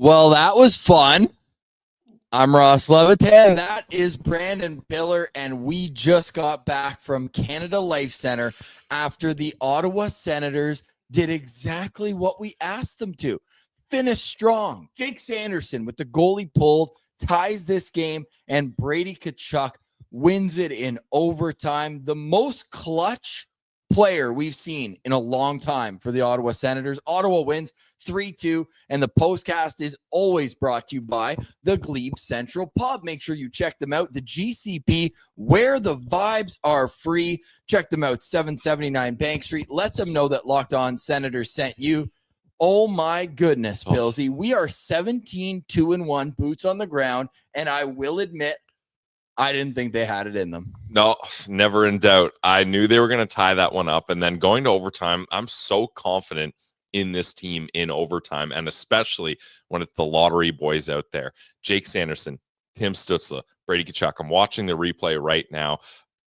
Well, that was fun. I'm Ross Levitan. That is Brandon Piller, and we just got back from Canada Life Center after the Ottawa Senators did exactly what we asked them to. Finish strong. Jake Sanderson with the goalie pulled ties this game, and Brady Tkachuk wins it in overtime. The most clutch player we've seen in a long time for the Ottawa Senators. Ottawa wins 3-2, and the postcast is always brought to you by the Glebe Central Pub. Make sure you check them out. The GCP, where the vibes are free. Check them out, 779 Bank Street. Let them know that Locked On Senators sent you. Oh my goodness, Pillsy. We are 17-2-1, boots on the ground, and I will admit, I didn't think they had it in them. No, never in doubt. I knew they were going to tie that one up. And then going to overtime, I'm so confident in this team in overtime, and especially when it's the lottery boys out there. Jake Sanderson, Tim Stützle, Brady Tkachuk. I'm watching the replay right now.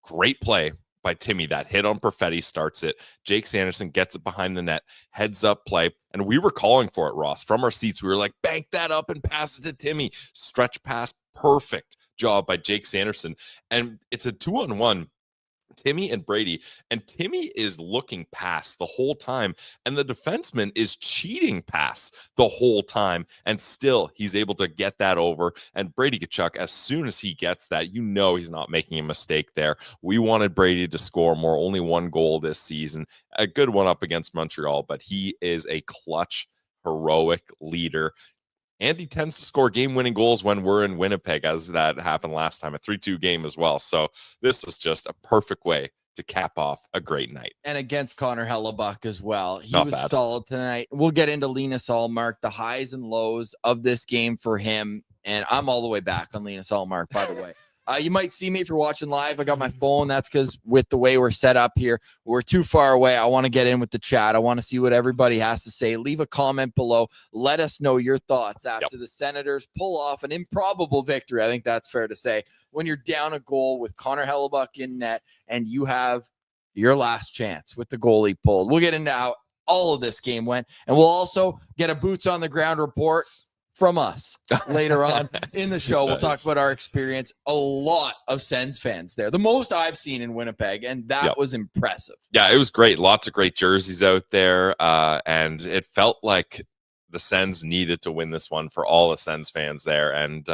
Great play by Timmy. That hit on Perfetti starts it. Jake Sanderson gets it behind the net, heads up play. And we were calling for it, Ross. From our seats, we were like, bank that up and pass it to Timmy. Stretch pass, perfect job by Jake Sanderson. And it's a 2-on-1, Timmy and Brady. And Timmy is looking past the whole time. And the defenseman is cheating past the whole time. And still, he's able to get that over. And Brady Tkachuk, as soon as he gets that, you know he's not making a mistake there. We wanted Brady to score more. Only one goal this season. A good one up against Montreal. But he is a clutch, heroic leader. And he tends to score game-winning goals when we're in Winnipeg, as that happened last time, a 3-2 game as well. So this was just a perfect way to cap off a great night. And against Connor Hellebuck as well. He Not was bad. solid tonight. We'll get into Linus Ullmark, the highs and lows of this game for him. And I'm all the way back on Linus Ullmark, by the way. You might see me if you're watching live. I got my phone. That's because with the way we're set up here, we're too far away. I want to get in with the chat. I want to see what everybody has to say. Leave a comment below. Let us know your thoughts after the Senators pull off an improbable victory. I think that's fair to say. When you're down a goal with Connor Hellebuck in net and you have your last chance with the goalie pulled. We'll get into how all of this game went. And we'll also get a boots on the ground report from us later on in the show. We'll talk about our experience. A lot of Sens fans there. The most I've seen in Winnipeg, and that was impressive. Yeah, it was great. Lots of great jerseys out there, and it felt like the Sens needed to win this one for all the Sens fans there, and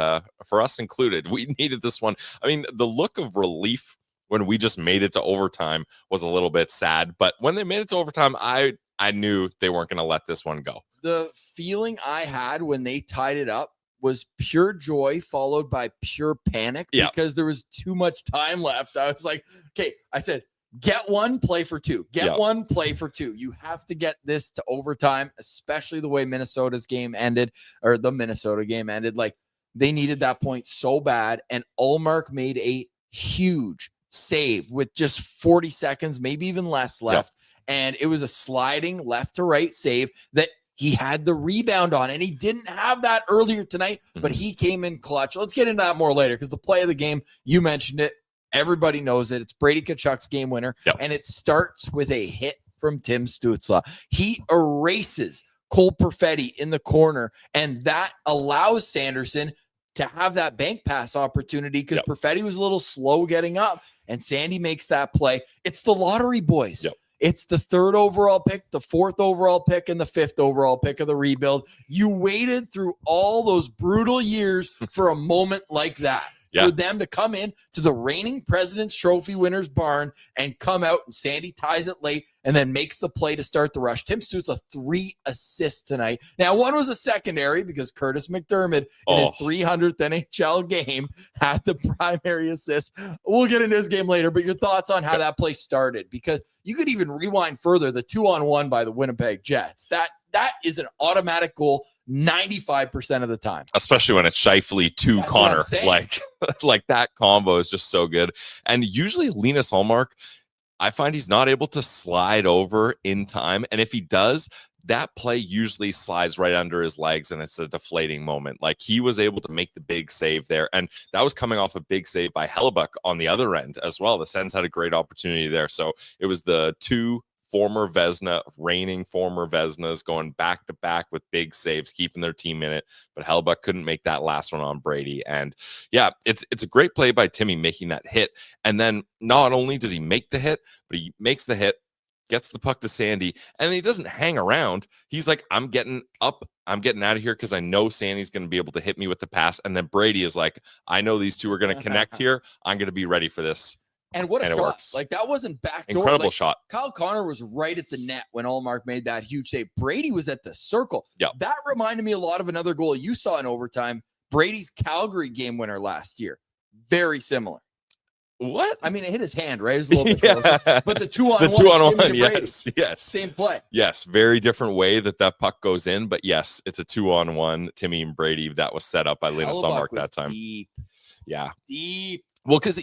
for us included. We needed this one. I mean, the look of relief when we just made it to overtime was a little bit sad, but when they made it to overtime, I knew they weren't going to let this one go. The feeling I had when they tied it up was pure joy followed by pure panic because there was too much time left. I was like, okay, I said, get one, play for two. Get one, play for two. You have to get this to overtime, especially the way Minnesota's game ended, or the Minnesota game ended. Like, they needed that point so bad, and Ullmark made a huge save with just 40 seconds, maybe even less left. And it was a sliding left to right save that he had the rebound on, and he didn't have that earlier tonight, but he came in clutch. Let's get into that more later, because the play of the game, you mentioned it. Everybody knows it. It's Brady Tkachuk's game winner, and it starts with a hit from Tim Stützle. He erases Cole Perfetti in the corner, and that allows Sanderson to have that bank pass opportunity because Perfetti was a little slow getting up, and Sandy makes that play. It's the lottery boys. It's the 3rd overall pick, the 4th overall pick, and the 5th overall pick of the rebuild. You waited through all those brutal years for a moment like that. For them to come in to the reigning President's Trophy winners barn and come out, and Sandy ties it late and then makes the play to start the rush. Tim Stützle, 3 assists tonight. Now, one was a secondary because Curtis McDermott in his 300th NHL game had the primary assist. We'll get into his game later, but your thoughts on how that play started, because you could even rewind further, the 2-on-1 by the Winnipeg Jets. That is an automatic goal 95% of the time. Especially when it's Scheifele to Connor. Like that combo is just so good. And usually Linus Ullmark, I find he's not able to slide over in time. And if he does, that play usually slides right under his legs, and it's a deflating moment. Like, he was able to make the big save there. And that was coming off a big save by Hellebuck on the other end as well. The Sens had a great opportunity there. So it was the 2 former Vezina, reigning former Vezinas, going back to back with big saves, keeping their team in it. But Hellebuyck couldn't make that last one on Brady. And yeah, it's a great play by Timmy making that hit. And then not only does he make the hit, but he makes the hit, gets the puck to Sandy, and he doesn't hang around. He's like, I'm getting up. I'm getting out of here because I know Sandy's going to be able to hit me with the pass. And then Brady is like, I know these two are going to connect here. I'm going to be ready for this. And what a and shot. Works. Like, that wasn't backdoor. Incredible shot. Kyle Connor was right at the net when Ullmark made that huge save. Brady was at the circle. Yep. That reminded me a lot of another goal you saw in overtime. Brady's Calgary game winner last year. Very similar. What? I mean, it hit his hand, right? It was a little bit closer. But the two-on-one. The two-on-one, yes. Same play. Yes, very different way that puck goes in. But yes, it's a 2-on-1. Timmy and Brady, that was set up by Linus Ullmark that time. Deep. Yeah. Deep. Well, because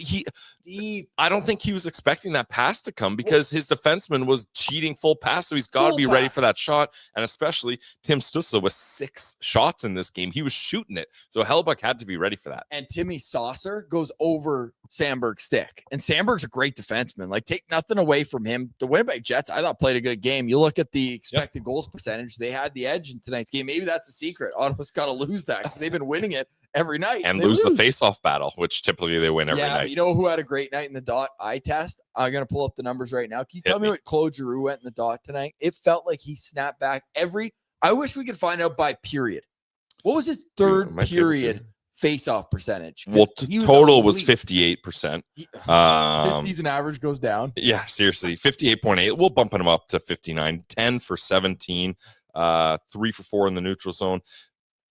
I don't think he was expecting that pass to come because his defenseman was cheating full pass, so he's got to be ready for that shot. And especially Tim Stützle with 6 shots in this game. He was shooting it, so Hellebuyck had to be ready for that. And Timmy Saucer goes over Sandberg's stick. And Sandberg's a great defenseman. Like, take nothing away from him. The Winnipeg Jets, I thought, played a good game. You look at the expected goals percentage, they had the edge in tonight's game. Maybe that's a secret. Ottawa's got to lose that. They've been winning it every night. And lose the face-off battle, which typically they win every night. But you know who had a great night in the dot eye test? I'm going to pull up the numbers right now. Can you tell me what Claude Giroux went in the dot tonight? It felt like he snapped back I wish we could find out by period. What was his third period face-off percentage? Well, total was 58%. His season average goes down. Yeah, seriously. 58.8. We'll bump him up to 59. 10 for 17. 3 for 4 in the neutral zone.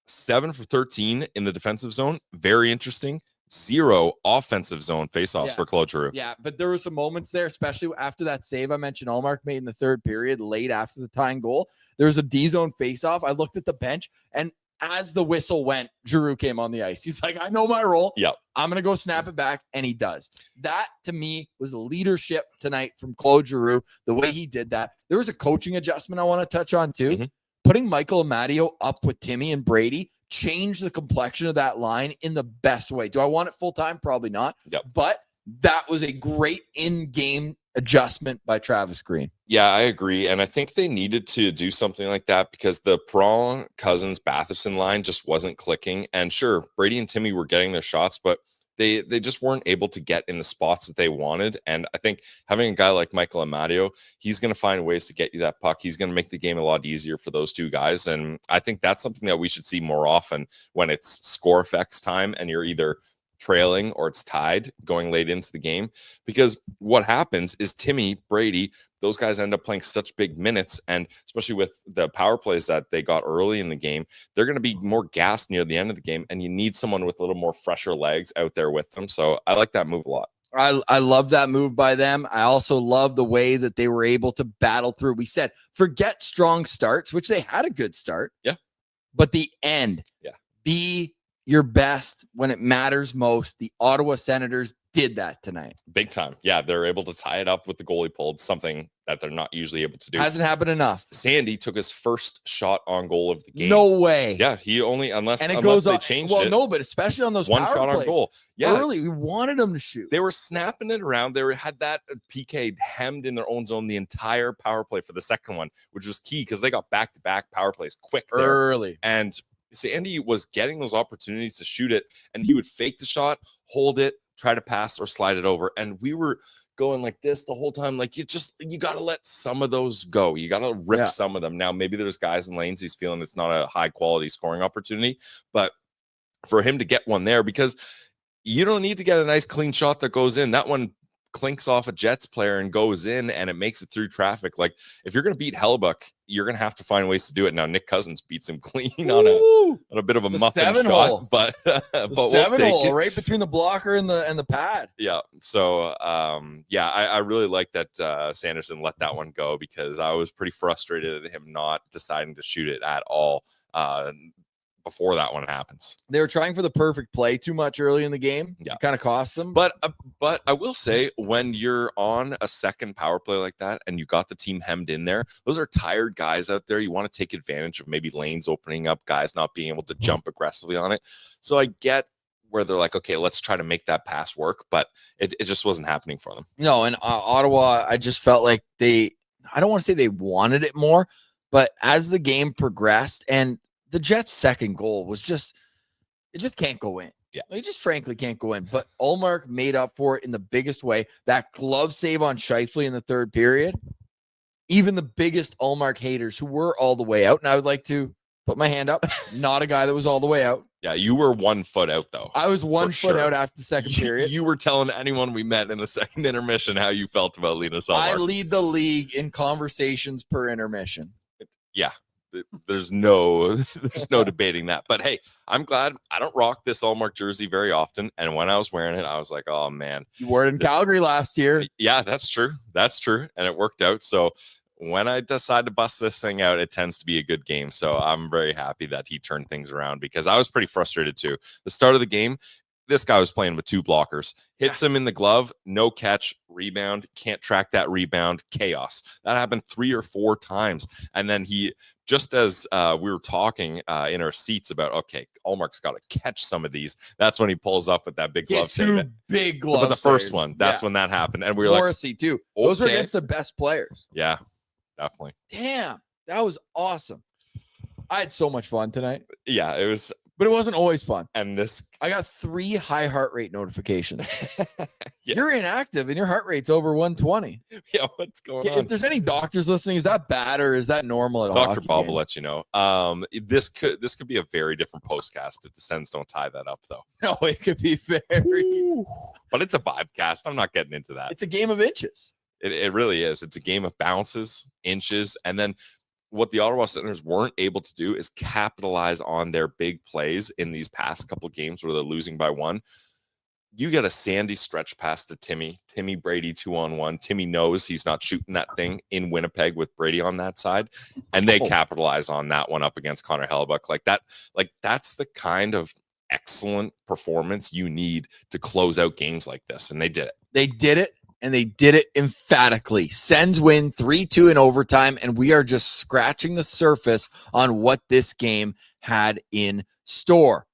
7 for 13 in the defensive zone. Very interesting. 0 offensive zone face-offs for Claude Giroux. Yeah, but there were some moments there, especially after that save I mentioned Ullmark made in the third period, late after the tying goal. There was a D-zone face-off. I looked at the bench, and as the whistle went, Giroux came on the ice. He's like, I know my role. Yep. I'm going to go snap it back, and he does. That, to me, was leadership tonight from Claude Giroux, the way he did that. There was a coaching adjustment I want to touch on, too. Mm-hmm. Putting Michael Amadio up with Timmy and Brady changed the complexion of that line in the best way. Do I want it full-time? Probably not. Yep. But that was a great in-game adjustment by Travis Green. Yeah, I agree. And I think they needed to do something like that because the Perron, Cousins, Batherson line just wasn't clicking. And sure, Brady and Timmy were getting their shots, but they just weren't able to get in the spots that they wanted. And I think having a guy like Michael Amadio, he's going to find ways to get you that puck. He's going to make the game a lot easier for those two guys. And I think that's something that we should see more often when it's score effects time and you're either trailing or it's tied going late into the game, because what happens is Timmy, Brady, those guys end up playing such big minutes, and especially with the power plays that they got early in the game, they're going to be more gassed near the end of the game, and you need someone with a little more fresher legs out there with them. So I like that move a lot. I love that move by them. I also love the way that they were able to battle through. We said, forget strong starts, which they had a good start. Yeah. But the end. Yeah. Be your best when it matters most. The Ottawa Senators did that tonight. Big time. Yeah, they're able to tie it up with the goalie pulled, something that they're not usually able to do. Hasn't happened enough. Sandy took his first shot on goal of the game. No way. Yeah, he only, unless they changed it. Well, no, but especially on those one power shot plays. on goal. Yeah. Early, we wanted them to shoot. They were snapping it around. They had that PK hemmed in their own zone the entire power play for the second one, which was key because they got back-to-back power plays quick there. Early. And Sandy was getting those opportunities to shoot it, and he would fake the shot, hold it, try to pass or slide it over. And we were going like this the whole time. Like, you got to let some of those go. You got to rip some of them. Now, maybe there's guys in lanes he's feeling it's not a high quality scoring opportunity, but for him to get one there, because you don't need to get a nice clean shot that goes in. That one clinks off a Jets player and goes in, and it makes it through traffic. Like, if you're going to beat Hellebuyck, you're going to have to find ways to do it. Now, Nick Cousins beats him clean on a bit of a muffin shot, but we'll take it. Right between the blocker and the pad. Yeah. So, I really like that Sanderson let that one go, because I was pretty frustrated at him not deciding to shoot it at all before that one happens. They were trying for the perfect play too much early in the game. Yeah. It kind of cost them. But I will say, when you're on a second power play like that and you got the team hemmed in there, those are tired guys out there. You want to take advantage of maybe lanes opening up, guys not being able to jump aggressively on it. So I get where they're like, okay, let's try to make that pass work, but it just wasn't happening for them. No, and Ottawa, I just felt like I don't want to say they wanted it more, but as the game progressed and the Jets' second goal was it just can't go in. Yeah. It just frankly can't go in. But Ullmark made up for it in the biggest way. That glove save on Scheifele in the third period, even the biggest Ullmark haters who were all the way out, and I would like to put my hand up, not a guy that was all the way out. Yeah, you were 1 foot out, though. I was 1 foot out after the second period. You were telling anyone we met in the second intermission how you felt about Linus Ullmark. I lead the league in conversations per intermission. Yeah. There's no debating that. But hey, I'm glad I don't rock this Ullmark jersey very often. And when I was wearing it, I was like, oh man. You wore it in Calgary last year. Yeah, that's true. That's true. And it worked out. So when I decide to bust this thing out, it tends to be a good game. So I'm very happy that he turned things around because I was pretty frustrated too. The start of the game, this guy was playing with 2 blockers, hits him in the glove, no catch, rebound, can't track that rebound, chaos. That happened 3 or 4 times. And then he, just as we were talking in our seats about, okay, Ullmark's got to catch some of these. That's when he pulls up with that big glove save. Big glove. But the first one, that's when that happened. And we were Morrissey like, too. Those were against the best players. Yeah, definitely. Damn, that was awesome. I had so much fun tonight. Yeah, it was. But it wasn't always fun. And I got 3 high heart rate notifications. Yeah. You're inactive and your heart rate's over 120. Yeah, what's going on? If there's any doctors listening, is that bad or is that normal at all? Dr. Bob will let you know. This could be a very different postcast if the Sens don't tie that up, though. No, it could be very. But it's a vibecast. I'm not getting into that. It's a game of inches. It really is. It's a game of bounces, inches, and then what the Ottawa Senators weren't able to do is capitalize on their big plays in these past couple of games where they're losing by 1. You get a sandy stretch pass to Timmy Brady 2-on-1. Timmy knows he's not shooting that thing in Winnipeg with Brady on that side, and they capitalize on that one up against Connor Hellebuck. That's the kind of excellent performance you need to close out games like this, and they did it. They did it. And they did it emphatically. Sens win 3-2 in overtime, and we are just scratching the surface on what this game had in store.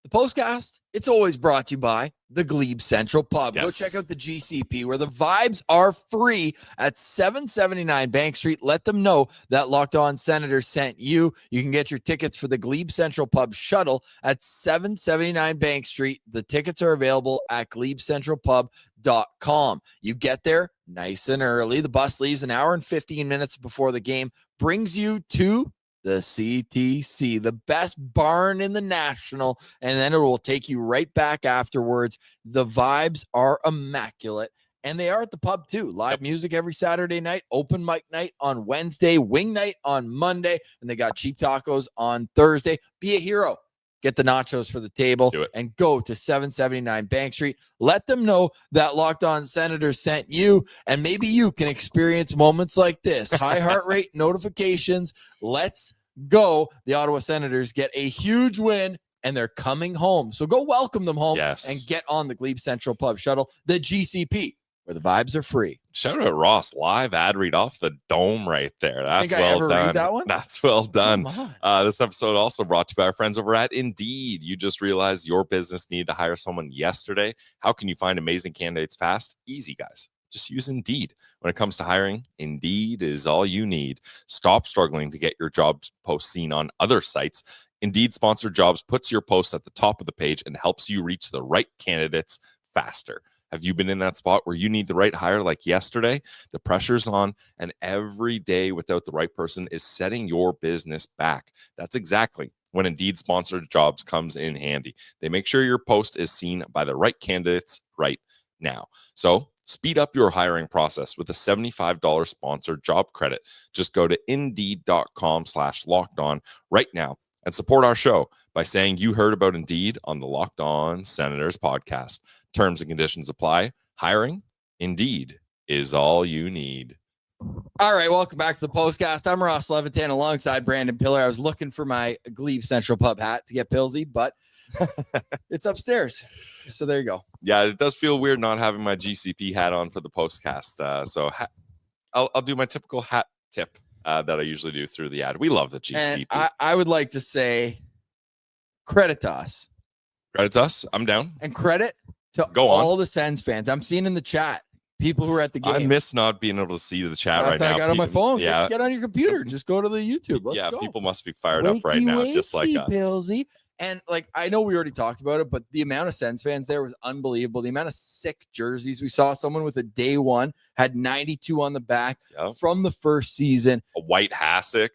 The postcast, it's always brought to you by the Glebe Central Pub. Yes. Go check out the GCP where the vibes are free at 779 Bank Street. Let them know that Locked On Senators sent you. You can get your tickets for the Glebe Central Pub shuttle at 779 Bank Street. The tickets are available at glebecentralpub.com. You get there nice and early. The bus leaves an hour and 15 minutes before the game, brings you to the CTC, the best barn in the National, and then it will take you right back afterwards. The vibes are immaculate, and they are at the pub too. Live music every Saturday night, open mic night on Wednesday, wing night on Monday, and they got cheap tacos on Thursday. Be a hero. Get the nachos for the table and go to 779 Bank Street. Let them know that Locked On Senators sent you, and maybe you can experience moments like this. High heart rate notifications. Let's go. The Ottawa Senators get a huge win, and they're coming home. So go welcome them home and get on the Glebe Central Pub shuttle, the GCP, where the vibes are free. Shout out Ross, live ad read off the dome right there. That's well done. Read that one? That's well done. This episode also brought to you by our friends over at Indeed. You just realized your business needed to hire someone yesterday. How can you find amazing candidates fast? Easy, guys. Just use Indeed. When it comes to hiring, Indeed is all you need. Stop struggling to get your jobs post seen on other sites. Indeed Sponsored Jobs puts your post at the top of the page and helps you reach the right candidates faster. Have you been in that spot where you need the right hire like yesterday? The pressure's on, and every day without the right person is setting your business back. That's exactly when Indeed Sponsored Jobs comes in handy. They make sure your post is seen by the right candidates right now. So speed up your hiring process with a $75 sponsored job credit. Just go to Indeed.com/lockedon right now and support our show by saying you heard about Indeed on the Locked On Senators podcast. Terms and conditions apply. Hiring, Indeed, is all you need. All right, welcome back to the postcast. I'm Ross Levitan alongside Brandon Piller. I was looking for my Glebe Central Pub hat to get Pillsy, but it's upstairs. So there you go. Yeah, it does feel weird not having my GCP hat on for the postcast. So I'll do my typical hat tip that I usually do through the ad. We love the GCP. And I would like to say credit to us. Credit to us. I'm down. And credit to all the Sens fans. I'm seeing in the chat, People who were at the game. I miss not being able to see the chat right now. I got on my phone. Yeah. Get on your computer. Just go to the YouTube. Let's go. People must be fired up right now, just like us. Pillsy. And like, I know we already talked about it, but the amount of Sens fans there was unbelievable. The amount of sick jerseys we saw. Someone with a day one had 92 on the back from the first season. A white hassock.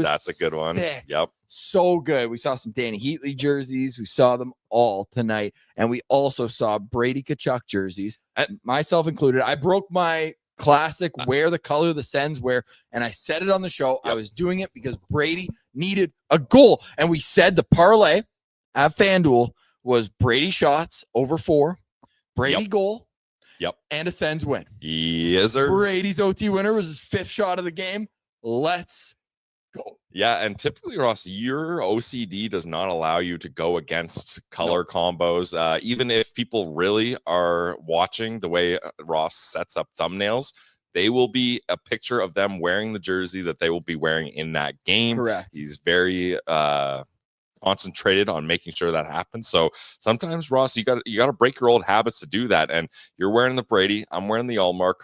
That's a good one. Sick. Yep. So good. We saw some Danny Heatley jerseys. We saw them all tonight. And we also saw Brady Tkachuk jerseys, myself included. I broke my classic wear the color the Sens wear, and I said it on the show. I was doing it because Brady needed a goal, and we said the parlay at FanDuel was Brady shots over 4, Brady goal, and a Sens win. Yes, sir. Brady's OT winner was his 5th shot of the game. Let's go. Yeah, and typically, Ross, your OCD does not allow you to go against color combos. Even if people really are watching the way Ross sets up thumbnails, they will be a picture of them wearing the jersey that they will be wearing in that game. Correct. He's very concentrated on making sure that happens. So sometimes, Ross, you got to break your old habits to do that. And you're wearing the Brady, I'm wearing the Allmark.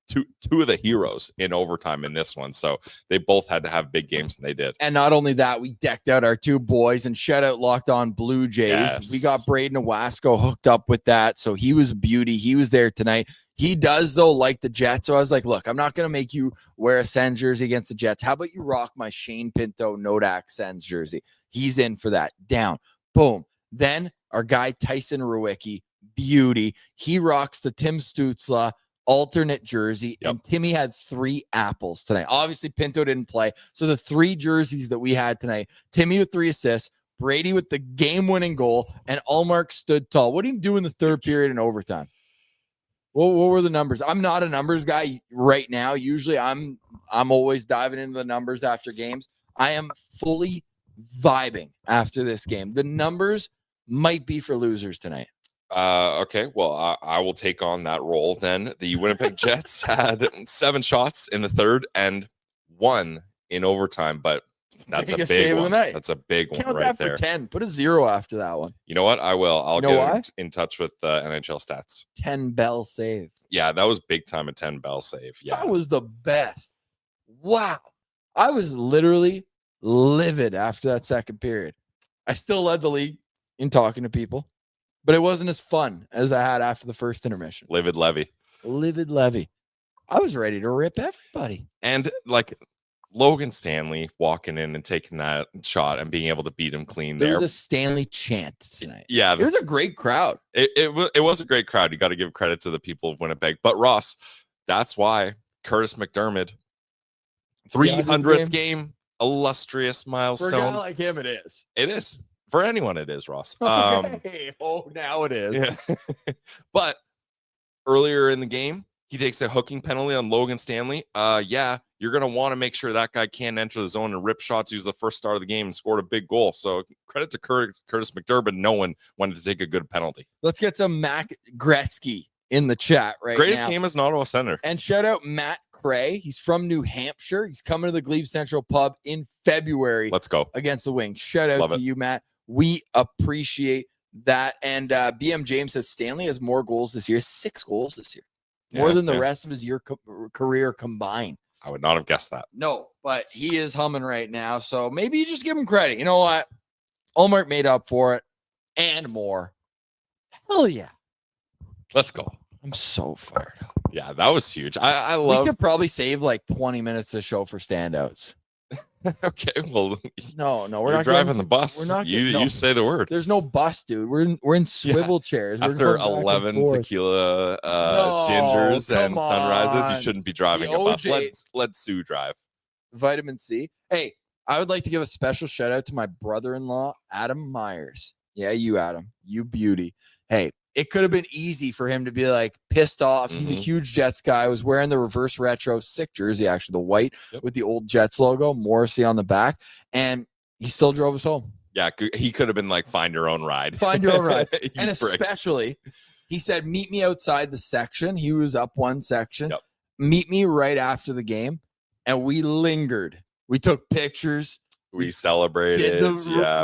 Two of the heroes in overtime in this one. So they both had to have big games, and they did. And not only that, we decked out our 2 boys and shout out Locked On Blue Jays. Yes. We got Braden Owasco hooked up with that. So he was a beauty. He was there tonight. He does, though, like the Jets. So I was like, look, I'm not going to make you wear a Sens jersey against the Jets. How about you rock my Shane Pinto Nodak Sens jersey? He's in for that. Down. Boom. Then our guy Tyson Rewicki, beauty. He rocks the Tim Stützle alternate jersey, and Timmy had 3 apples tonight. Obviously, Pinto didn't play, so the 3 jerseys that we had tonight, Timmy with 3 assists, Brady with the game-winning goal, and Allmark stood tall. What did he do in the 3rd period in overtime? What were the numbers? I'm not a numbers guy right now. Usually, I'm always diving into the numbers after games. I am fully vibing after this game. The numbers might be for losers tonight. Okay, well, I will take on that role then. The Winnipeg Jets had 7 shots in the 3rd and 1 in overtime, but that's a big one. That's a big one right that there. For 10. Put a 0 after that one. You know what? I will. I'll get in touch with NHL stats. 10 bell save. Yeah, that was big time. A 10 bell save. Yeah, that was the best. Wow, I was literally livid after that 2nd period. I still led the league in talking to people, but it wasn't as fun as I had after the first intermission. Livid Levy. I was ready to rip everybody. And like Logan Stanley walking in and taking that shot and being able to beat him clean there. There was a Stanley chant tonight. Yeah. It was a great crowd. It was a great crowd. You got to give credit to the people of Winnipeg. But Ross, that's why Curtis McDermott, 300th game, illustrious milestone. For a guy like him, it is. It is. For anyone, it is, Ross. Okay. Now it is. Yeah. But earlier in the game, he takes a hooking penalty on Logan Stanley. You're going to want to make sure that guy can't enter the zone and rip shots. He was the first star of the game and scored a big goal. So credit to Curtis McDermott knowing when to take a good penalty. Let's get some Mac Gretzky in the chat right Greatest now. game as an Ottawa Senator. And shout out Matt Cray. He's from New Hampshire. He's coming to the Glebe Central Pub in February. Let's go. Against the Wings. Shout out to you, Matt. We appreciate that. And BM James says Stanley has more goals this year. 6 goals this year. More than the rest of his career combined. I would not have guessed that. No, but he is humming right now. So maybe you just give him credit. You know what? Allmark made up for it and more. Hell yeah. Let's go. I'm so fired up. Yeah, that was huge. I love. We could probably save like 20 minutes to show for standouts. Okay, well, no, we're not driving the bus. We're not. You say the word. There's no bus, dude. We're in swivel chairs. After 11 tequila gingers and sunrises, you shouldn't be driving a bus. Let Sue drive. Vitamin C. Hey, I would like to give a special shout out to my brother-in-law, Adam Myers. Yeah, you, Adam. You beauty. Hey, it could have been easy for him to be like pissed off. He's a huge Jets guy. Was wearing the reverse retro sick jersey, actually, the white with the old Jets logo, Morrissey on the back, and he still drove us home. Yeah, he could have been like, find your own ride. Find your own ride. And especially, he said, meet me outside the section. He was up one section. Yep. Meet me right after the game. And we lingered. We took pictures. We celebrated.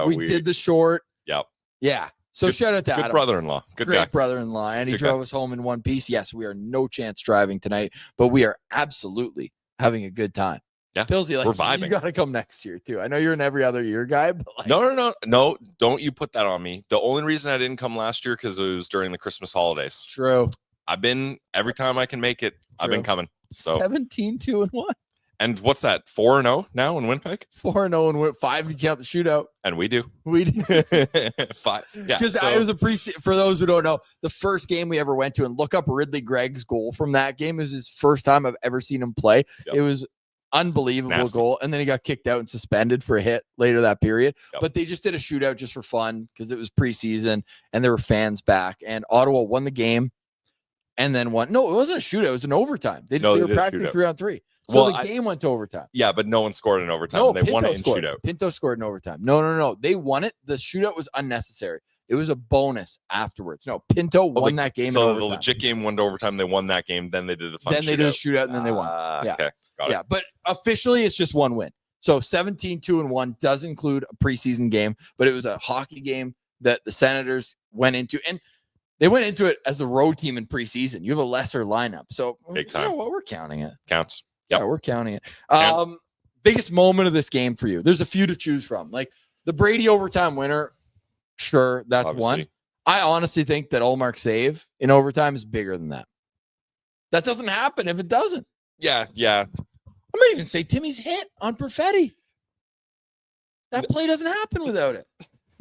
We did the short. Yep. Yeah. So shout out to Good Adam. brother-in-law. Good Great guy. brother-in-law. And he drove us home in one piece. Yes, we are no chance driving tonight, but we are absolutely having a good time. Yeah, Pillsy, like, we're vibing. You got to come next year, too. I know you're an every other year guy, but like... No, don't you put that on me. The only reason I didn't come last year because it was during the Christmas holidays. True. I've been, every time I can make it, I've been coming. So 17-2-1. And what's that? 4-0 now in Winnipeg? 4-0 and 5. You count the shootout. And we do. 5. Yeah. Because I was for those who don't know, the first game we ever went to, and look up Ridley Gregg's goal from that game. It was his first time I've ever seen him play. Yep. It was unbelievable goal. And then he got kicked out and suspended for a hit later that period. Yep. But they just did a shootout just for fun because it was preseason and there were fans back. And Ottawa won the game and then won. No, it wasn't a shootout. It was an overtime. They were practicing 3-on-3. So the game went to overtime. Yeah, but no one scored in overtime. No, they won it in shootout. Pinto scored in overtime. No. They won it. The shootout was unnecessary. It was a bonus afterwards. No, Pinto won that game. So the legit game went to overtime. They won that game. Then they did the fun Then they did a shootout, and then they won. Yeah. Okay, got it. Yeah, but officially it's just one win. So 17-2-1 does include a preseason game, but it was a hockey game that the Senators went into. And they went into it as the road team in preseason. You have a lesser lineup. So big time. You know what? We're counting it. Counts. Yep. Yeah, we're counting it. Biggest moment of this game for you. There's a few to choose from. Like the Brady overtime winner. Sure, that's obviously one. I honestly think that Ullmark's save in overtime is bigger than that. That doesn't happen if it doesn't. Yeah. I might even say Timmy's hit on Perfetti. That play doesn't happen without it.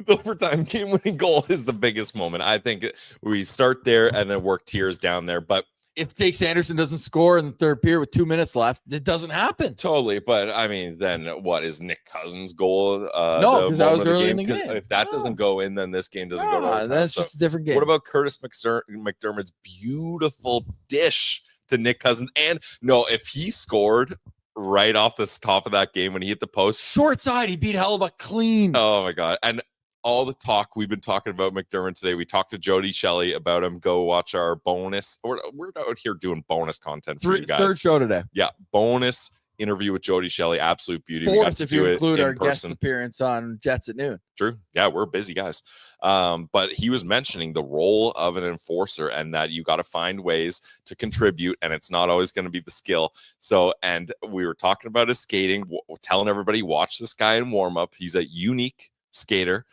The overtime game-winning goal is the biggest moment. I think we start there and then work tiers down there. But if Jake Sanderson doesn't score in the third period with 2 minutes left, it doesn't happen. Totally. But, I mean, then what is Nick Cousins' goal? No, because that was early in the game. If that doesn't go in, then this game doesn't go to overtime. That's just a different game. What about Curtis McDermott's beautiful dish to Nick Cousins? And, no, if he scored right off the top of that game when he hit the post. Short side, he beat Hellebuck clean. Oh, my God. And all the talk we've been talking about McDermott today. We talked to Jody Shelley about him. Go watch our bonus. We're out here doing bonus content for you guys. Third show today. Yeah, bonus interview with Jody Shelley. Absolute beauty. Fourth, if you include our guest appearance on Jets at Noon. True. Yeah, we're busy guys. But he was mentioning the role of an enforcer and that you got to find ways to contribute, and it's not always going to be the skill. So, and we were talking about his skating, telling everybody, watch this guy in warm up. He's a unique skater.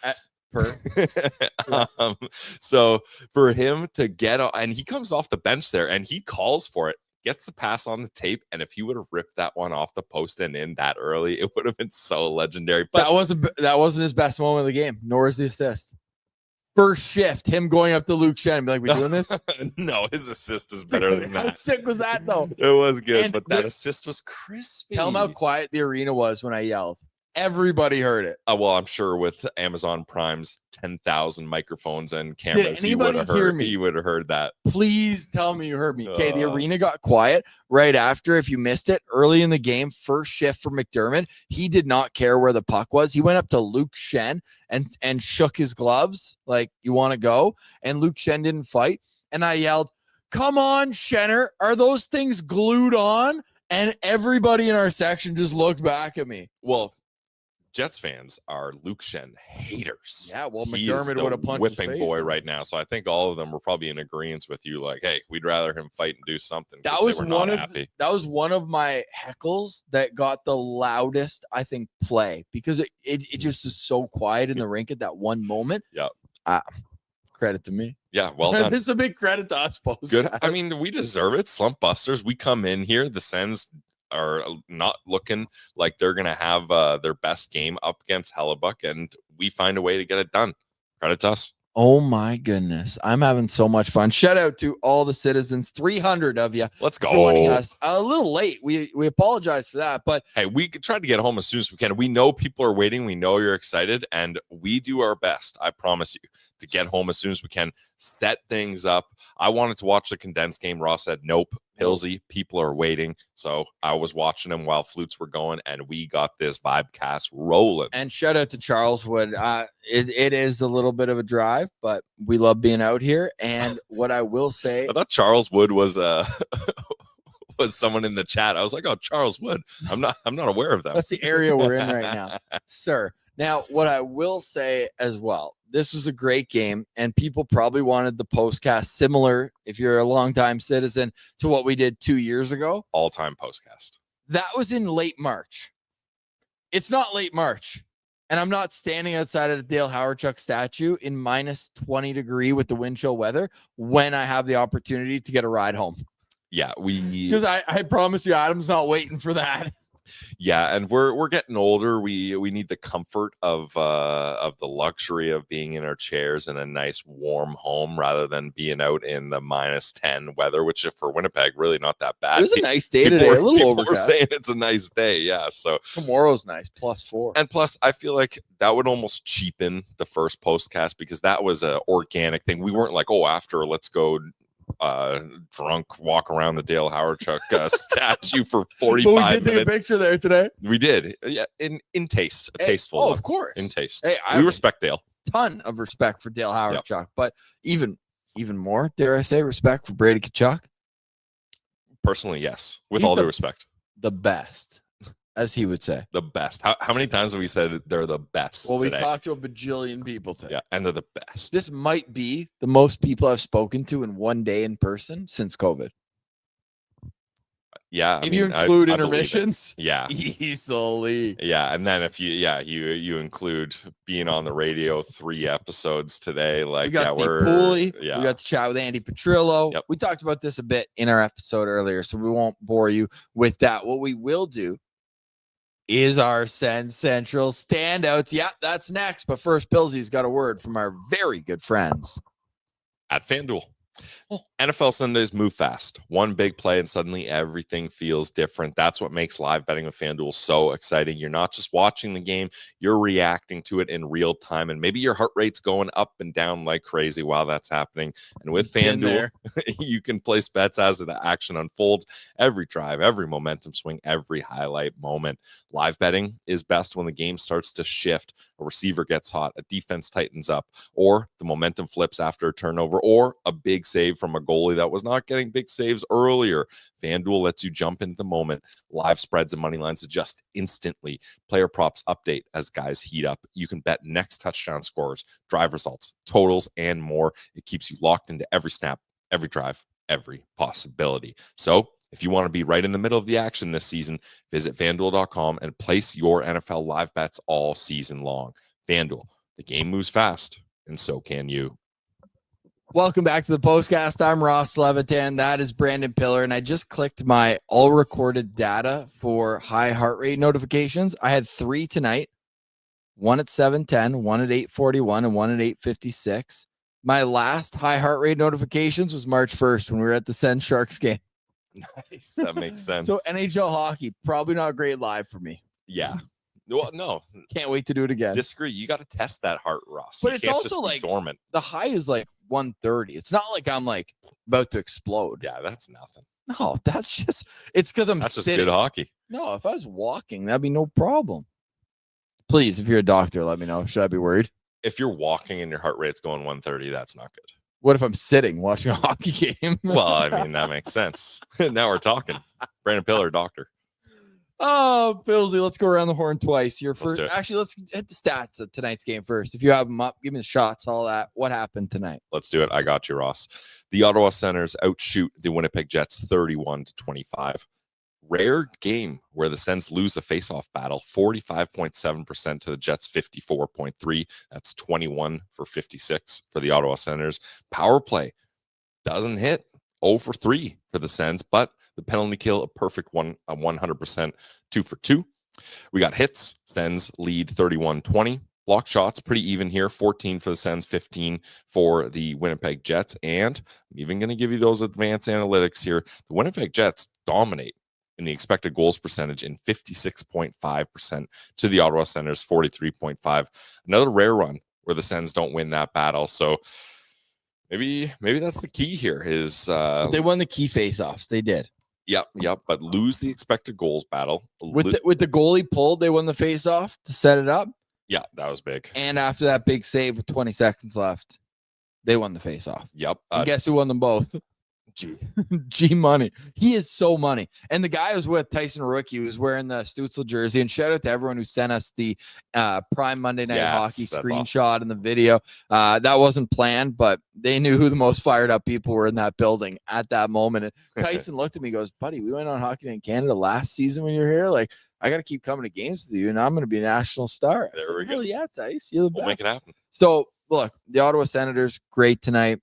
So for him to get on, and he comes off the bench there and he calls for it, gets the pass on the tape, and if he would have ripped that one off the post and in that early, it would have been so legendary. But that wasn't his best moment of the game, nor is the assist. First shift, him going up to Luke Shen and be like, we doing this? No, his assist is better than that. How sick was that, though? It was good, but that assist was crispy. Tell him how quiet the arena was when I yelled. Everybody heard it. Well, I'm sure with Amazon Prime's 10,000 microphones and cameras, you would have heard that. Please tell me you heard me. Okay, the arena got quiet right after. If you missed it early in the game, first shift for McDermott, he did not care where the puck was. He went up to Luke Shen and shook his gloves like, you want to go? And Luke Shen didn't fight. And I yelled, come on, Shenner. Are those things glued on? And everybody in our section just looked back at me. Well, Jets fans are Luke Shen haters. Yeah, well, McDermott would have punched whipping his face boy right now. So I think all of them were probably in agreement with you. Like, hey, we'd rather him fight and do something. That was one of my heckles that got the loudest, I think, play because it just is so quiet in the rink at that one moment. Yeah. Credit to me. Yeah, well done. It's a big credit to us, folks. Good. I mean, we deserve it. Slump busters. We come in here. The Sens are not looking like they're going to have their best game up against Hellebuck, and we find a way to get it done. Credit to us. Oh my goodness. I'm having so much fun. Shout out to all the citizens, 300 of you. Let's go. Joining us a little late. We apologize for that, but hey, we tried to get home as soon as we can. We know people are waiting. We know you're excited, and we do our best. I promise you to get home as soon as we can, set things up. I wanted to watch the condensed game. Ross said, nope. Pillsy, people are waiting. So I was watching them while flutes were going, and we got this vibecast rolling. And shout out to Charles Wood. It is a little bit of a drive, but we love being out here. And what I will say, I thought Charles Wood was was someone in the chat. I was like, oh, Charles Wood. I'm not aware of that. That's the area we're in right now, sir. Now, what I will say as well, this was a great game, and people probably wanted the postcast similar, if you're a longtime citizen, to what we did 2 years ago. All-time postcast. That was in late March. It's not late March, and I'm not standing outside of the Dale Howardchuk statue in minus 20 degree with the wind chill weather when I have the opportunity to get a ride home. Yeah, because I promise you, Adam's not waiting for that. Yeah, and we're getting older. We need the comfort of the luxury of being in our chairs in a nice warm home rather than being out in the minus 10 weather, which for Winnipeg really not that bad. It was a nice day today, a little overcast. We're saying it's a nice day, yeah. So tomorrow's nice, +4. And plus, I feel like that would almost cheapen the first postcast because that was an organic thing. We weren't like, oh, after let's go drunk walk around the Dale Howardchuk statue for 45 minutes. We did take a picture there today. We did. Yeah, in taste, tasteful. Oh, of course. In taste. Hey, we respect Dale. Ton of respect for Dale Howardchuk, but even more, dare I say, respect for Brady Tkachuk. Personally, yes. With all due respect. The best, as he would say. The best. How many times have we said they're the best? Well, today? we talked to a bajillion people today. Yeah, and they're the best. This might be the most people I've spoken to in one day in person since COVID. Yeah, if you include intermissions, yeah, easily. Yeah, and then if you include being on the radio 3 episodes today, like we got we got to chat with Andy Petrillo. Yep. We talked about this a bit in our episode earlier, so we won't bore you with that. What we will do is our Send Central Standouts. Yeah, that's next. But first, Pilsy's got a word from our very good friends at FanDuel. NFL Sundays move fast. One big play and suddenly everything feels different. That's what makes live betting with FanDuel so exciting. You're not just watching the game, you're reacting to it in real time. And maybe your heart rate's going up and down like crazy while that's happening. And with FanDuel, you can place bets as the action unfolds. Every drive, every momentum swing, every highlight moment. Live betting is best when the game starts to shift. A receiver gets hot, a defense tightens up, or the momentum flips after a turnover, or a big save from a goalie that was not getting big saves earlier. FanDuel lets you jump into the moment. Live spreads and money lines adjust instantly. Player props update as guys heat up. You can bet next touchdown scores, drive results, totals, and more. It keeps you locked into every snap, every drive, every possibility. So if you want to be right in the middle of the action this season, visit FanDuel.com and place your NFL live bets all season long. FanDuel, the game moves fast, and so can you. Welcome back to the postcast. I'm Ross Levitan. That is Brandon Piller. And I just clicked my all recorded data for high heart rate notifications. I had 3 tonight, one at 7:10, one at 8:41, and one at 8:56. My last high heart rate notifications was March 1st when we were at the Send Sharks game. Nice. That makes sense. So NHL hockey, probably not great live for me. Yeah. Well, no. Can't wait to do it again. Disagree. You got to test that heart, Ross. But it's also like dormant. The high is like 130. It's not like I'm like about to explode. Yeah, that's nothing. No, that's just it's because I'm that's just sitting. Good hockey. No, if I was walking, that'd be no problem. Please, if you're a doctor, let me know. Should I be worried? If you're walking and your heart rate's going 130, that's not good. What if I'm sitting watching a hockey game? Well, I mean, that makes sense. Now we're talking. Brandon Piller, doctor. Oh, Pillsy, let's go around the horn twice. Your first. Actually, let's hit the stats of tonight's game first. If you have them up, give me the shots, all that. What happened tonight? Let's do it. I got you, Ross. The Ottawa Senators outshoot the Winnipeg Jets 31-25. Rare game where the Sens lose the faceoff battle, 45.7% to the Jets, 54.3. That's 21 for 56 for the Ottawa Senators. Power play doesn't hit. 0 for 3 for the Sens, but the penalty kill, a perfect 100%, 2 for 2. We got hits. Sens lead 31-20. Block shots, pretty even here. 14 for the Sens, 15 for the Winnipeg Jets. And I'm even going to give you those advanced analytics here. The Winnipeg Jets dominate in the expected goals percentage in 56.5% to the Ottawa Senators, 43.5. Another rare run where the Sens don't win that battle. So maybe that's the key here is they won the key faceoffs. They did. Yep. But lose the expected goals battle. With the goalie pulled, they won the faceoff to set it up. Yeah, that was big. And after that big save with 20 seconds left, they won the faceoff. Yep. And guess who won them both? G money. He is so money. And the guy I was with, Tyson Rookie, was wearing the Stützle jersey. And shout out to everyone who sent us the Prime Monday Night Hockey screenshot awesome. And the video. That wasn't planned, but they knew who the most fired up people were in that building at that moment. And Tyson looked at me and goes, buddy, we went on Hockey Night in Canada last season when you were here. Like, I got to keep coming to games with you, and I'm going to be a national star. There we go. Yeah, Tyson, you're the best. We'll make it happen. So, look, the Ottawa Senators, great tonight.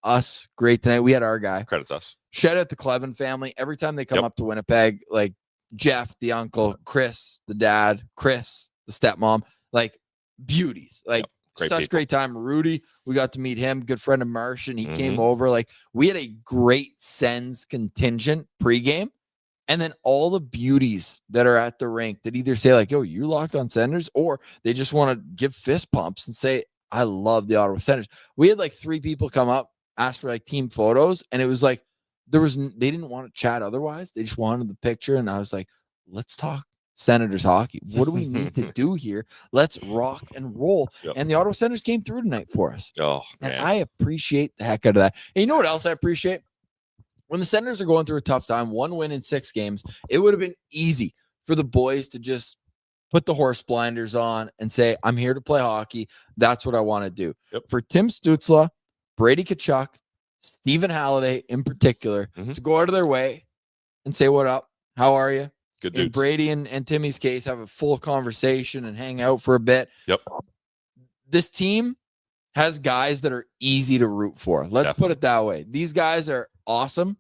Us, great tonight. We had our guy. Credits us. Shout out the Clevin family. Every time they come up to Winnipeg, like Jeff, the uncle, Chris, the dad, Chris, the stepmom, like beauties. Like great time. Rudy, we got to meet him. Good friend of Martian. He came over. Like we had a great Sens contingent pregame. And then all the beauties that are at the rink that either say like, yo, you locked on Senators, or they just want to give fist pumps and say, I love the Ottawa Senators. We had like 3 people come up, ask for like team photos, and it was like they didn't want to chat otherwise. They just wanted the picture. And I was like, let's talk Senators hockey. What do we need to do here? Let's rock and roll. And the Ottawa Senators came through tonight for us. Oh, man. And I appreciate the heck out of that. And you know what else I appreciate? When the Senators are going through a tough time, 1 win in 6 games, it would have been easy for the boys to just put the horse blinders on and say, I'm here to play hockey. That's what I want to do. For Tim Stützle, Brady Tkachuk, Stephen Halliday in particular, to go out of their way and say, what up? How are you? Good dudes. In Brady and Timmy's case, have a full conversation and hang out for a bit. This team has guys that are easy to root for. Let's put it that way. These guys are awesome.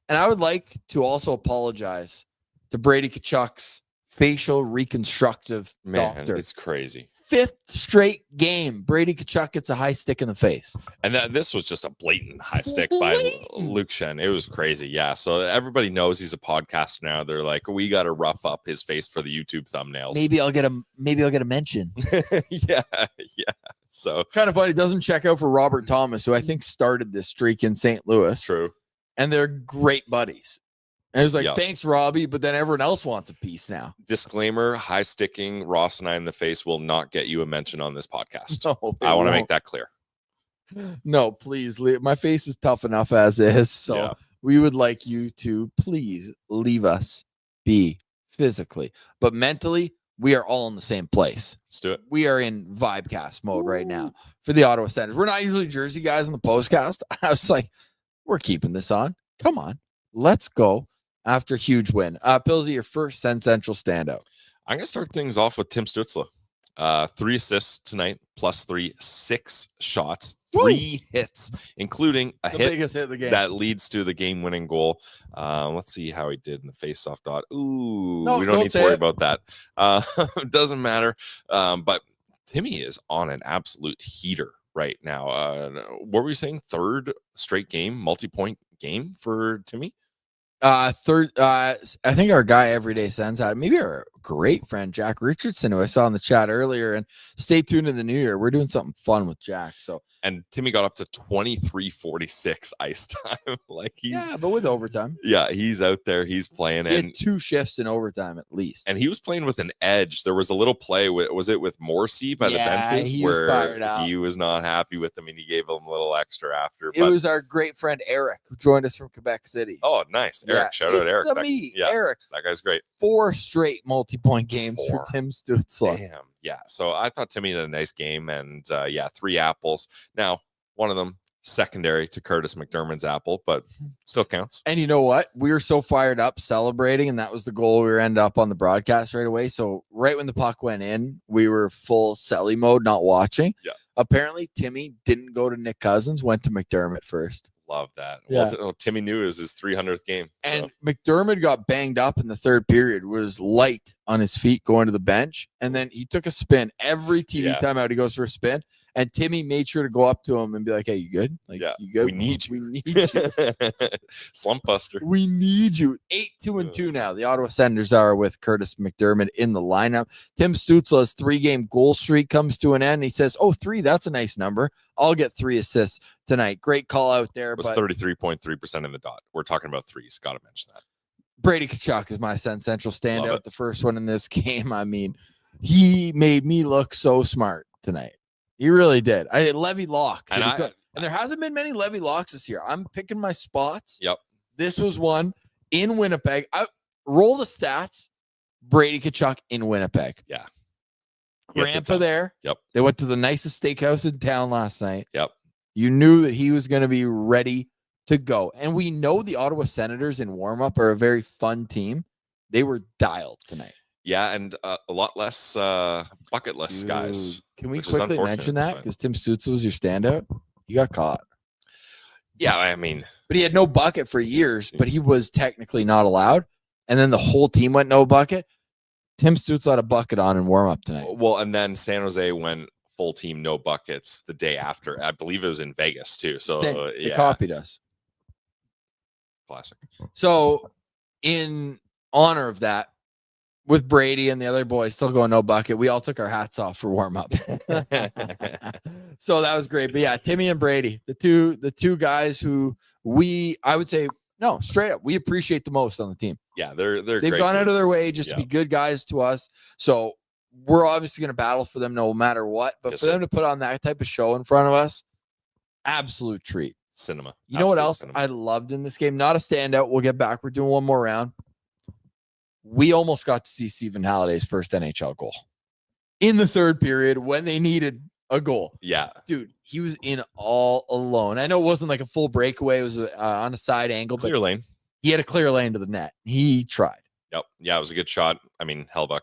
And I would like to also apologize to Brady Tkachuk's facial reconstructive doctor. It's crazy. 5th straight game, Brady Tkachuk gets a high stick in the face. And this was just a blatant high stick by Luke Shen. It was crazy. Yeah. So everybody knows he's a podcaster now. They're like, we got to rough up his face for the YouTube thumbnails. Maybe I'll get a mention. Yeah. So kind of funny. Doesn't check out for Robert Thomas, who I think started this streak in St. Louis. True. And they're great buddies. And it was like, thanks, Robbie. But then everyone else wants a piece now. Disclaimer, high sticking Ross and I in the face will not get you a mention on this podcast. No, I want to make that clear. No, please. My face is tough enough as is. So we would like you to please leave us be physically. But mentally, we are all in the same place. Let's do it. We are in Vibecast mode right now for the Ottawa Senators. We're not usually Jersey guys on the postcast. I was like, we're keeping this on. Come on. Let's go. After a huge win. Pillsy, your first Sen Central standout. I'm going to start things off with Tim Stützle. 3 assists tonight, +3, 6 shots, 3 hits, including a biggest hit of the game that leads to the game-winning goal. Let's see how he did in the face-off dot. Ooh, no, we don't need to worry about that. It doesn't matter. But Timmy is on an absolute heater right now. What were you saying? 3rd straight game, multi-point game for Timmy? Third, I think our guy Everyday Sens had maybe our great friend Jack Richardson, who I saw in the chat earlier. And stay tuned in the new year. We're doing something fun with Jack. So and Timmy got up to 23:46 ice time. Like but with overtime. Yeah, he's out there. He's playing. He had 2 shifts in overtime at least. And he was playing with an edge. There was a little play with Morrissey by the benches where he was not happy with him, and he gave him a little extra after. It was our great friend Eric who joined us from Quebec City. Oh, nice. Eric. Shout out Eric. Eric. That guy's great. 4 straight multi-point games for Tim Stützle. Damn. Yeah. So I thought Timmy had a nice game, and 3 apples. Now, one of them secondary to Curtis McDermott's apple, but still counts. And you know what? We were so fired up celebrating, and that was the goal. We were end up on the broadcast right away. So right when the puck went in, we were full Selly mode, not watching. Yeah. Apparently, Timmy didn't go to Nick Cousins, went to McDermott first. Love that. Yeah. Well, Timmy knew it was his 300th game. And McDermott got banged up in the 3rd period, was light on his feet going to the bench. And then he took a spin. Every TV timeout, he goes for a spin. And Timmy made sure to go up to him and be like, hey, you good? Like, you good? We need you. We need you. Slump buster. We need you. 8-2-2 now. The Ottawa Senators are with Curtis McDermott in the lineup. Tim Stützle's 3-game goal streak comes to an end. He says, 3, that's a nice number. I'll get 3 assists tonight. Great call out there. It was 33.3% in the dot. We're talking about threes. Got to mention that. Brady Tkachuk is my Sen Central standout. The first one in this game. I mean, he made me look so smart tonight. He really did. Levy Locke. And there hasn't been many Levy locks this year. I'm picking my spots. Yep. This was one in Winnipeg. I roll the stats. Brady Tkachuk in Winnipeg. Yeah. Grandpa there. Yep. They went to the nicest steakhouse in town last night. Yep. You knew that he was going to be ready to go. And we know the Ottawa Senators in warm-up are a very fun team. They were dialed tonight. Yeah, and a lot less bucketless guys. Can we quickly mention that? Because Tim Stützle was your standout. He got caught. Yeah, I mean. But he had no bucket for years, but he was technically not allowed. And then the whole team went no bucket. Tim Stützle had a bucket on in warm-up tonight. Well, and then San Jose went full team, no buckets the day after. I believe it was in Vegas, too. So, they copied us. Classic. So, in honor of that, with Brady and the other boys still going no bucket, we all took our hats off for warm-up. So that was great. But yeah, Timmy and Brady, the two guys who I would say, no, straight up, we appreciate the most on the team. Yeah, they've gone out of their way just to be good guys to us. So we're obviously going to battle for them no matter what. But for them to put on that type of show in front of us, absolute treat. Cinema. You know what else I loved in this game? Not a standout. We'll get back. We're doing one more round. We almost got to see Stephen Halliday's first NHL goal in the third period when they needed a goal. Yeah. Dude, he was in all alone. I know it wasn't like a full breakaway. It was on a side angle. Clear lane. He had a clear lane to the net. He tried. Yep. Yeah, it was a good shot. I mean, Hellbuck.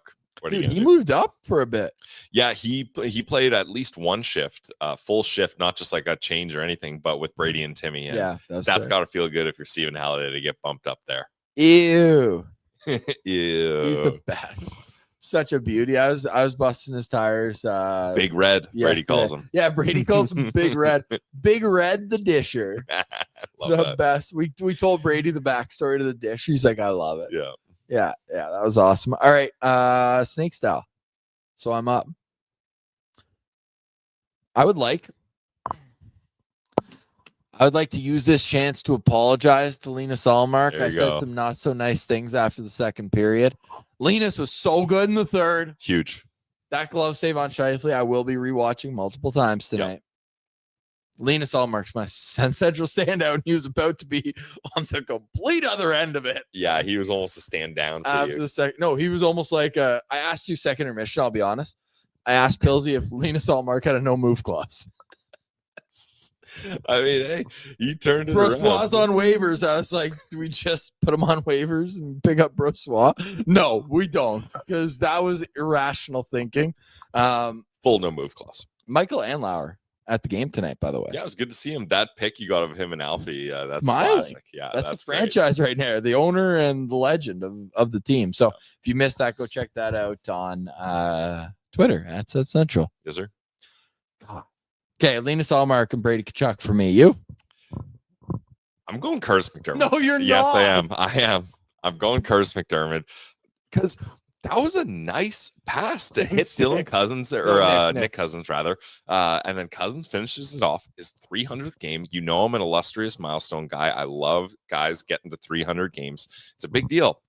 Dude, he moved up for a bit. Yeah, he played at least one shift, full shift, not just like a change or anything, but with Brady and Timmy. And yeah, that's got to feel good if you're Stephen Halliday to get bumped up there. Ew. Ew. He's the best. Such a beauty. I was busting his tires. Big Red, Brady calls him. Yeah, Brady calls him Big Red. Big Red the disher. The best. We told Brady the backstory to the dish. He's like, I love it. Yeah, that was awesome. All right, snake style. So I'm up. I would like to use this chance to apologize to Linus Ullmark. I said some not so nice things after the second period. Linus was so good in the third. Huge. That glove save on Scheifele, I will be rewatching multiple times tonight. Yep. Linus Ullmark's my central standout, and he was about to be on the complete other end of it. Yeah, he was almost a stand down for after you. The second. No, he was almost like I asked you second intermission, I'll be honest. I asked Pilsy if Linus Ullmark had a no move clause. I mean, hey, he turned it Brossois around. On waivers. I was like, do we just put him on waivers and pick up Brossois? No, we don't, because that was irrational thinking. Full no move clause. Michael Andlauer at the game tonight, by the way. Yeah, it was good to see him. That pick you got of him and Alfie, that's Miles. classic. Yeah, that's the franchise right there, the owner and the legend of the team. So if you missed that, go check that out on Twitter at Set Central. Yes, sir. God. Okay, Linus Ullmark and Brady Tkachuk for me. You? I'm going Curtis McDermott. No, you're not. Yes, I am. I'm going Curtis McDermott because that was a nice pass to hit Dylan Cousins or Nick Cousins rather. And then Cousins finishes it off his 300th game. You know, I'm an illustrious milestone guy. I love guys getting to 300 games. It's a big deal.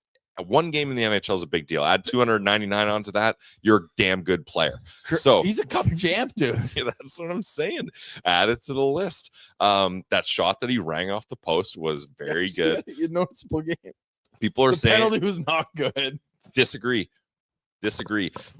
One game in the NHL is a big deal. Add 299 onto that, you're a damn good player. So he's a cup champ, dude. Yeah, that's what I'm saying. Add it to the list. That shot that he rang off the post was very good. A noticeable game. People are saying penalty was not good. Disagree.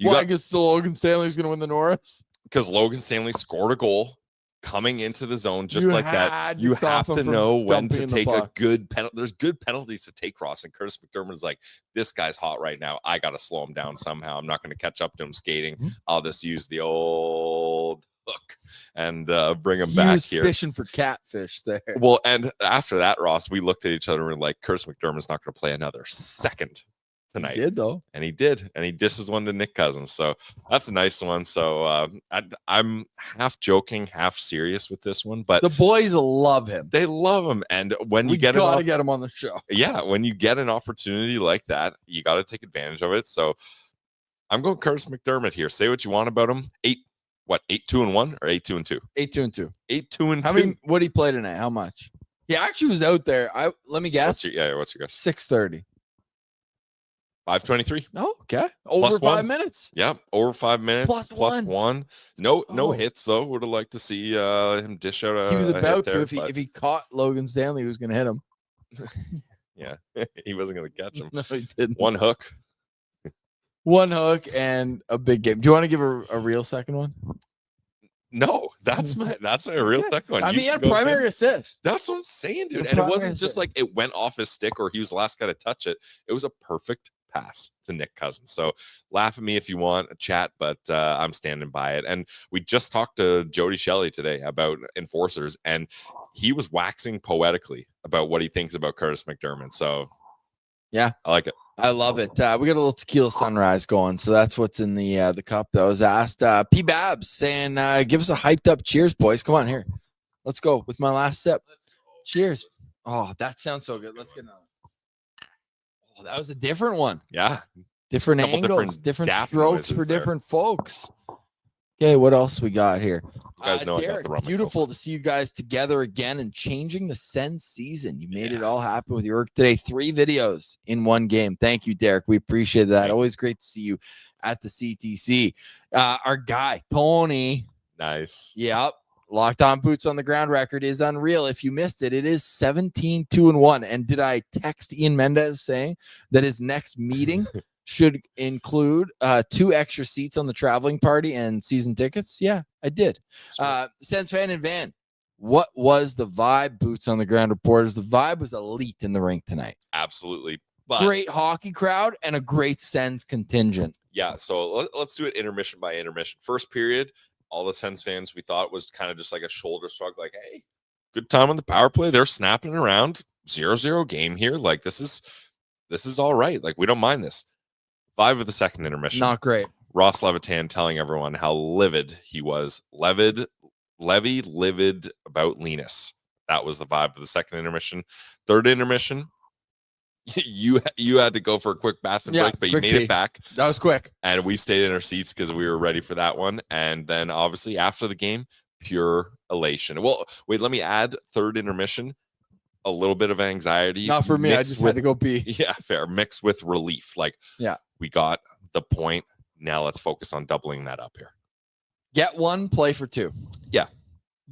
Why? Because still Logan Stanley's going to win the Norris? Because Logan Stanley scored a goal coming into the zone just like that. You have to know when to take a good penalty. There's good penalties to take, Ross. And Curtis McDermott is like, this guy's hot right now. I got to slow him down somehow. I'm not going to catch up to him skating. I'll just use the old hook and bring him back here. Fishing for catfish there. Well, and after that, Ross, we looked at each other and were like, Curtis McDermott's not going to play another second tonight. He did, though. And he did. And he dishes one to Nick Cousins. So that's a nice one. So I'm half joking, half serious with this one. But the boys love him. They love him. And when we gotta get him on the show. Yeah. When you get an opportunity like that, you got to take advantage of it. So I'm going Curtis McDermott here. Say what you want about him. 8-2-1 or 8-2-2? 8-2-2. 8-2-2. How many? What did he play tonight? How much? He actually was out there. Let me guess. What's your guess? 6:30. 5:23. Oh, okay. Over Plus 5 one. minutes. Yep, over 5 minutes. Plus one. No hits though. Would have liked to see him dish out a. He was about there, to if he caught Logan Stanley, he was going to hit him. Yeah, he wasn't going to catch him. No, he didn't. One hook and a big game. Do you want to give a real second one? No, that's my real second one. I mean, he had a primary assist. That's what I'm saying, dude. The And it primary wasn't just assist. like it went off his stick or he was the last guy to touch it. It was a perfect pass to Nick Cousins. So laugh at me if you want a chat, but I'm standing by it. And we just talked to Jody Shelley today about enforcers, and he was waxing poetically about what he thinks about Curtis McDermott. So yeah, I like it. I love it. We got a little tequila sunrise going, so that's what's in the cup that was asked. P Babs saying, "Give us a hyped up cheers, boys. Come on here, let's go with my last sip. Cheers. Oh, that sounds so good. Let's get another. Oh, that was a different one. Yeah, different angles, different strokes for different folks. Okay, what else we got here? You guys know Derek, I got the rum. beautiful to see you guys together again and changing the Sens season. You made it all happen with your work today. 3 videos in one game. Thank you, Derek. We appreciate that. Always great to see you at the CTC. Our guy, Tony. Nice. Yep. Locked On Boots on the Ground record is unreal. If you missed it, it is 17-2-1. And did I text Ian Mendez saying that his next meeting should include 2 extra seats on the traveling party and season tickets? Yeah, I did. Sens Fan and Van, what was the vibe? Boots on the Ground reporters. The vibe was elite in the rink tonight. Absolutely. But great hockey crowd and a great Sens contingent. Yeah, so let's do it intermission by intermission. First period, all the Sens fans, we thought was kind of just like a shoulder shrug, like, hey, good time on the power play. They're snapping around 0-0 game here. Like, this is all right. Like, we don't mind this. 5 of the second intermission. Not great. Ross Levitan telling everyone how livid he was. Livid about Linus. That was the vibe of the second intermission. Third intermission, you had to go for a quick bathroom break, but you made it back. That was quick. And we stayed in our seats because we were ready for that one. And then obviously after the game, pure elation. Well, wait, let me add third intermission. A little bit of anxiety. Not for me. I just had to go pee. Yeah, fair. Mixed with relief. Like, yeah, we got the point. Now let's focus on doubling that up here. Get 1, play for 2. Yeah.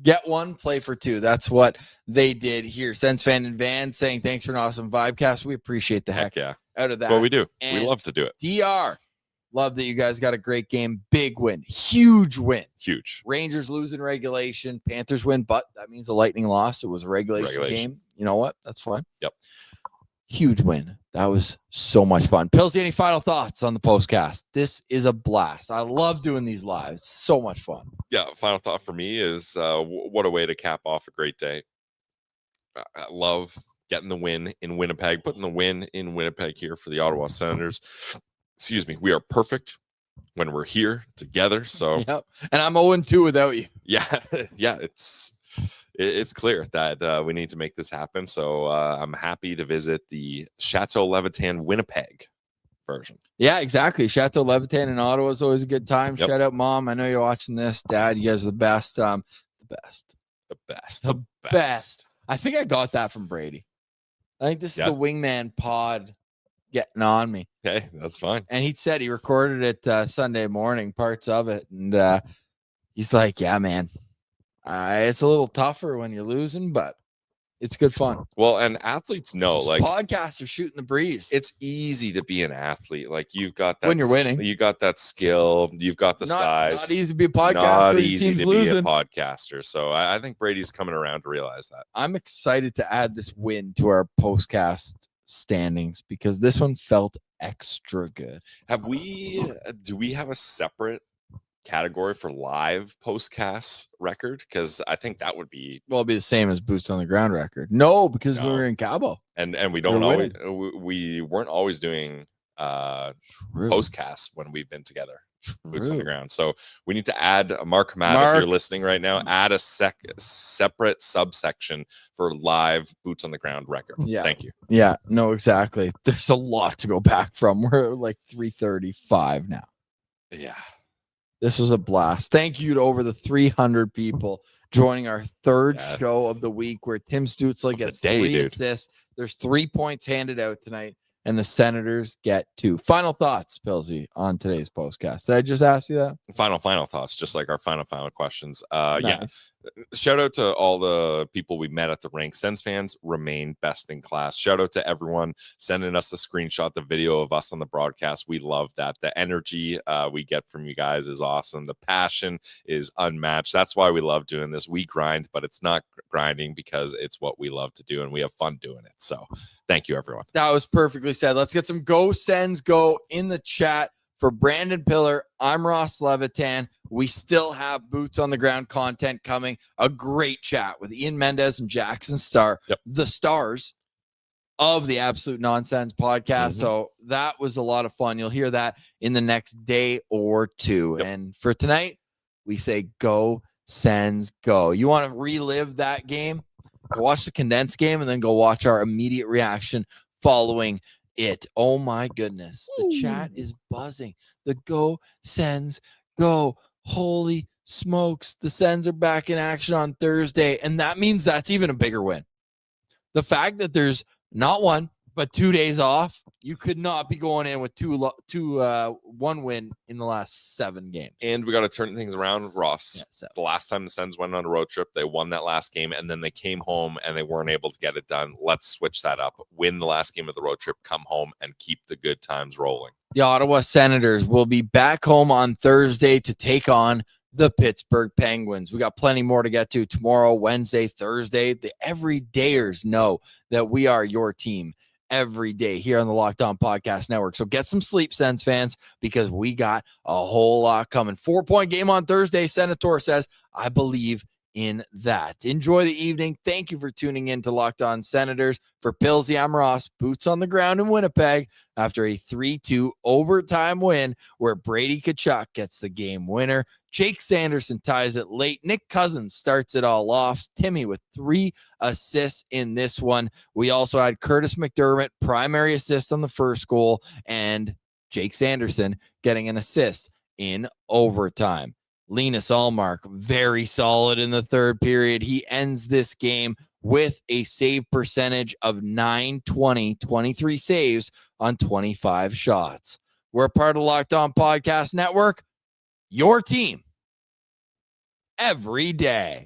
Get 1, play for 2. That's what they did here. Sens Fan and Van saying thanks for an awesome vibecast. We appreciate the heck out of that. That's what we do. And we love to do it. DR, love that you guys got a great game. Big win. Huge win. Huge. Rangers lose in regulation. Panthers win, but that means a Lightning loss. It was a regulation game. You know what? That's fine. Yep. Huge win. That was so much fun. Pilsy, any final thoughts on the postcast? This is a blast. I love doing these lives. So much fun. Yeah. Final thought for me is what a way to cap off a great day. I love getting the win in Winnipeg, putting the win in Winnipeg here for the Ottawa Senators. Excuse me. We are perfect when we're here together. So, yep. And I'm 0-2 without you. Yeah. Yeah. It's clear that we need to make this happen. So I'm happy to visit the Chateau Levitan Winnipeg version. Yeah, exactly. Chateau Levitan in Ottawa is always a good time. Yep. Shout out, Mom. I know you're watching this. Dad, you guys are the best. The best. I think I got that from Brady. I think this is the Wingman pod getting on me. Okay, that's fine. And he said he recorded it Sunday morning, parts of it. And he's like, yeah, man. It's a little tougher when you're losing, but it's good fun. Well, and athletes know, like, podcasts are shooting the breeze. It's easy to be an athlete. Like, you've got that when you're winning, you got that skill, you've got the size. Not easy to be a podcaster. Not easy to be a podcaster. So I think Brady's coming around to realize that. I'm excited to add this win to our postcast standings because this one felt extra good. Do we have a separate category for live postcast record? Because I think that would be it'd be the same as Boots on the Ground record. No, because we were in Cabo and we don't always we weren't always doing postcasts when we've been together. Boots on the Ground. So we need to add Mark, if you're listening right now, add a separate subsection for live Boots on the Ground record. Yeah. Thank you. Yeah, no, exactly. There's a lot to go back from. We're like 335 now. Yeah. This was a blast. Thank you to over the 300 people joining our third show of the week where Tim Stützle gets 3 assists. There's 3 points handed out tonight. and the Senators get 2. Final thoughts, Pilsy, on today's postcast. Did I just ask you that? Final thoughts, just like our final questions. Nice. Yeah. Shout out to all the people we met at the rink. Sens fans remain best in class. Shout out to everyone sending us the screenshot, the video of us on the broadcast. We love that. The energy we get from you guys is awesome. The passion is unmatched. That's why we love doing this. We grind, but it's not grinding because it's what we love to do and we have fun doing it. So thank you, everyone. That was perfectly said. Let's get some Go Sens Go in the chat. For Brandon Piller, I'm Ross Levitan. We still have boots on the ground content coming. A great chat with Ian Mendez and Jackson Starr, the stars of the Absolute Nonsense podcast. So that was a lot of fun. You'll hear that in the next day or two. And for tonight, we say Go Sens Go. You want to relive that game? Go watch the condensed game and then go watch our immediate reaction following it. Oh my goodness. The chat is buzzing. The Go Sens Go. Holy smokes. The Sens are back in action on Thursday. And that means that's even a bigger win. The fact that there's not 1, but 2 days off, you could not be going in with one win in the last 7 games. And we got to turn things around, Ross. Yeah, the last time the Sens went on a road trip, they won that last game, and then they came home and they weren't able to get it done. Let's switch that up. Win the last game of the road trip, come home, and keep the good times rolling. The Ottawa Senators will be back home on Thursday to take on the Pittsburgh Penguins. We got plenty more to get to tomorrow, Wednesday, Thursday. The everydayers know that we are your team every day here on the Locked On Podcast Network. So get some sleep, Sens fans, because we got a whole lot coming. 4-point game on Thursday. Senator says, I believe in that. Enjoy the evening. Thank you for tuning in to Locked On Senators. For Pillsy, I'm Ross. Boots on the ground in Winnipeg after a 3-2 overtime win where Brady Tkachuk gets the game winner. Jake Sanderson ties it late. Nick Cousins starts it all off. Timmy with 3 assists in this one. We also had Curtis McDermott, primary assist on the first goal, and Jake Sanderson getting an assist in overtime. Linus Allmark, very solid in the third period. He ends this game with a save percentage of .920, 23 saves on 25 shots. We're part of Locked On Podcast Network, your team every day.